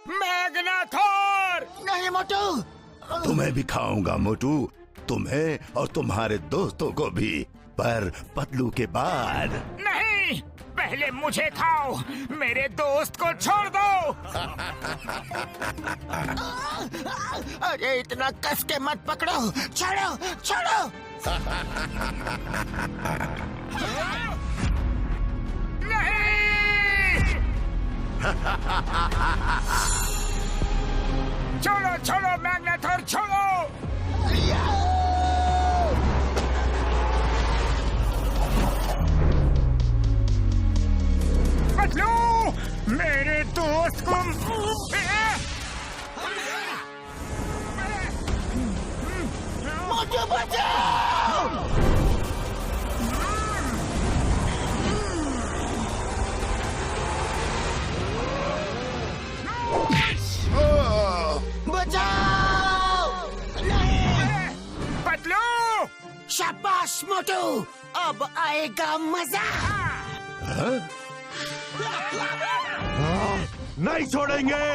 मैग्नाथोर। नहीं मोटू। तुम्हें भी खाऊंगा मोटू, तुम्हें और तुम्हारे दोस्तों को भी, पर पतलू के बाद। नहीं, पहले मुझे खाओ, मेरे दोस्त को छोड़ दो। अरे इतना कस के मत पकड़ो, छोड़ो छोड़ो। नहीं, छोड़ो छोड़ो मैग्नाथोर, छोड़ो। पतलू, मेरे दोस्त को मोटू बचाओ। बचाओ। नहीं। पतलू, शाबाश मोटू, अब आएगा मजा। नहीं छोड़ेंगे।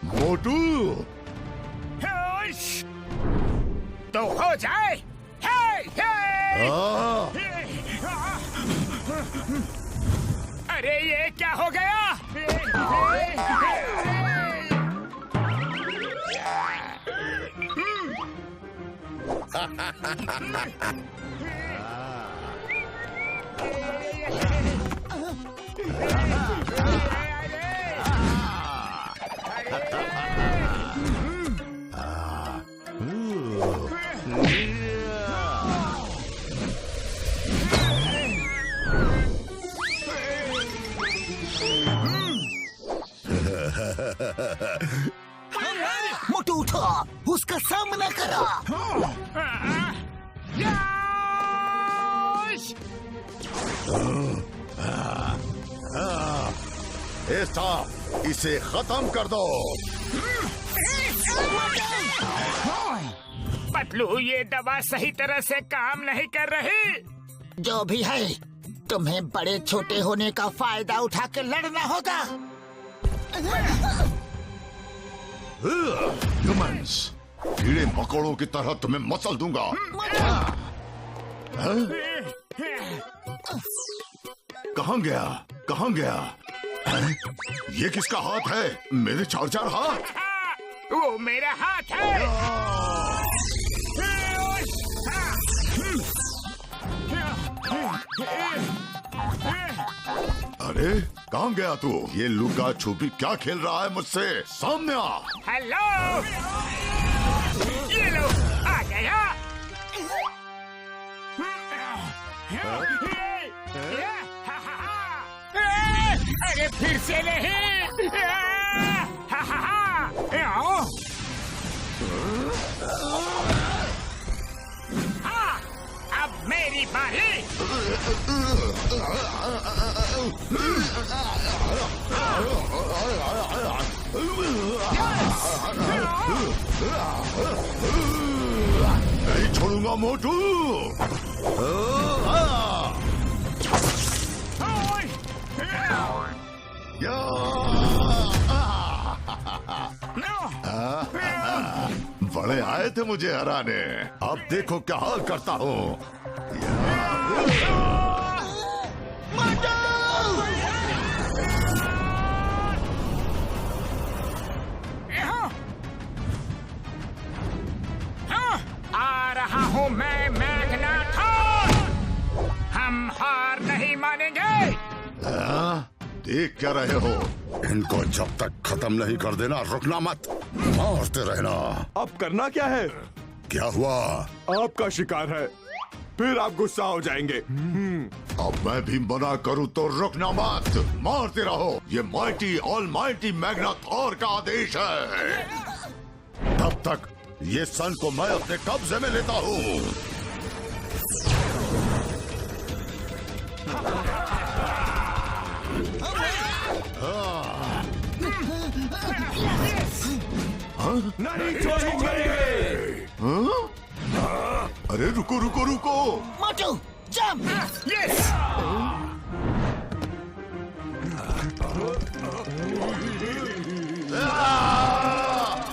मोटू, तो हो जाए। हे, हे। अरे ये क्या हो गया? मोटू उठो, उसका सामना कर। स्टाफ, इसे खत्म कर दो। पतलू, ये दवा सही तरह से काम नहीं कर रही। जो भी है, तुम्हें बड़े छोटे होने का फायदा उठा के लड़ना होगा। ह्यूमंस, कीड़े मकोड़ों की तरह तुम्हें मसल दूंगा। कहाँ गया? कहाँ गया? ये किसका हाथ है? मेरे 4 हाथ। वो मेरा हाथ है। अरे कहाँ गया तू? ये लुका छुपी क्या खेल रहा है मुझसे? सामने आ। हेलो, ये लो, आ गया। अरे फिर से नहीं। अब मेरी बारी। नहीं छोड़ूंगा मोटू। बड़े आए थे मुझे हराने, अब देखो क्या हाल करता हूँ। आ रहा हूँ मैं, मैग्नाथॉर। हम हार नहीं मानेंगे। देख क्या रहे हो? इनको जब तक खत्म नहीं कर देना, रुकना मत, मारते रहना। अब करना क्या है? क्या हुआ? आपका शिकार है, फिर आप गुस्सा हो जाएंगे। अब मैं भी मना करूं तो रुकना मत, मारते रहो। ये माइटी ऑलमाइटी मैग्नाथॉर का आदेश है। तब तक ये सन को मैं अपने कब्जे में लेता हूँ। नहीं छोड़ेंगे। अरे रुको रुको रुको। मोटू, जंप। यस।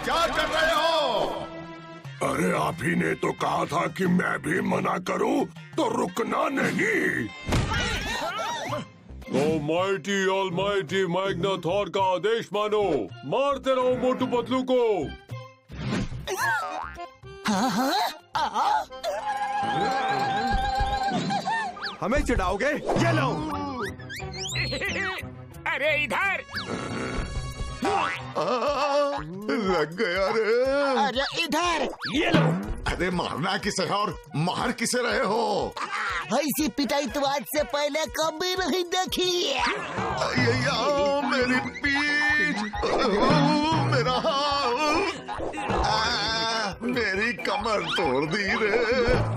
क्या कर रहे हो? अरे आप ही ने तो कहा था कि मैं भी मना करूं तो रुकना नहीं। ऑलमाइटी ऑलमाइटी मैग्नाथॉर का आदेश मानो, मारते रहो मोटू पतलू को। हमें चिढ़ाओगे? ये लो। अरे इधर। लग गया रे। अरे इधर। ये लो। अरे मारना किसे है और मार किसे रहे हो? ऐसी पिटाई तो आज से पहले कभी नहीं देखी। मेरी पीठ, मेरा हाथ, मेरी कमर तोड़ दी रे,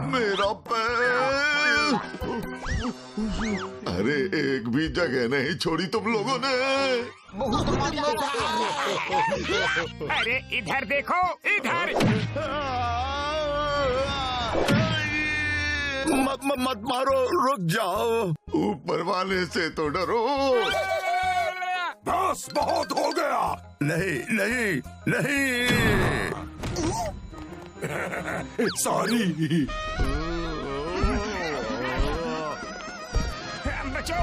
मेरा पैर। अरे एक भी जगह नहीं छोड़ी तुम लोगों ने। अरे इधर देखो, इधर। मत मारो, रुक जाओ। ऊपर वाले से तो डरो। बस बहुत हो गया। नहीं नहीं नहीं। सॉरी। बचो।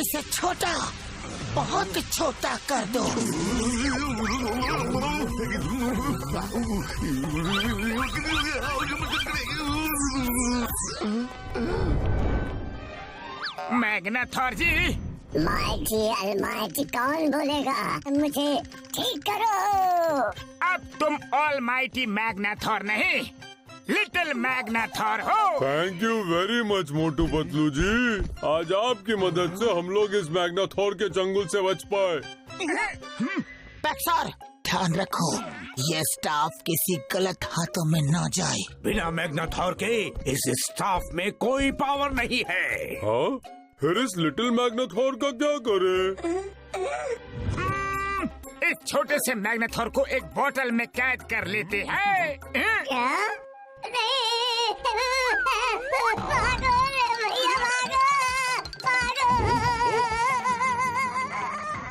इसे छोटा, बहुत छोटा कर दो। मैग्नाथॉर जी। माइटी अलमाइटी कौन बोलेगा? मुझे ठीक करो। अब तुम ऑलमाइटी मैग्नाथॉर नहीं, लिटिल मैग्नाथॉर हो। Thank you very much Motu Patlu जी। आज आपकी मदद से हम लोग इस मैग्नाथॉर के चंगुल से बच पाए। पैक्सर, ध्यान रखो ये स्टाफ किसी गलत हाथों में ना जाए। बिना मैग्नाथॉर के इस स्टाफ में कोई पावर नहीं है। हाँ, फिर इस लिटिल मैग्नेथॉर का क्या करे? इस छोटे से मैग्नेथॉर को एक बोतल में कैद कर लेते हैं। क्या? नहीं, भागो भैया, भागो।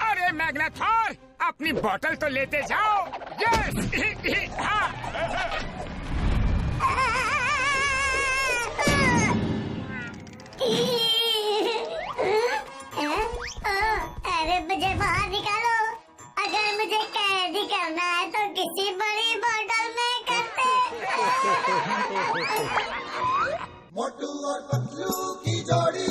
अरे मैग्नेथॉर, अपनी बोतल तो लेते जाओ। यस। हाँ। अरे मुझे बाहर निकालो। अगर मुझे कैदी करना है तो किसी बड़ी बोतल में करते। मोटू और पतलू की जोड़ी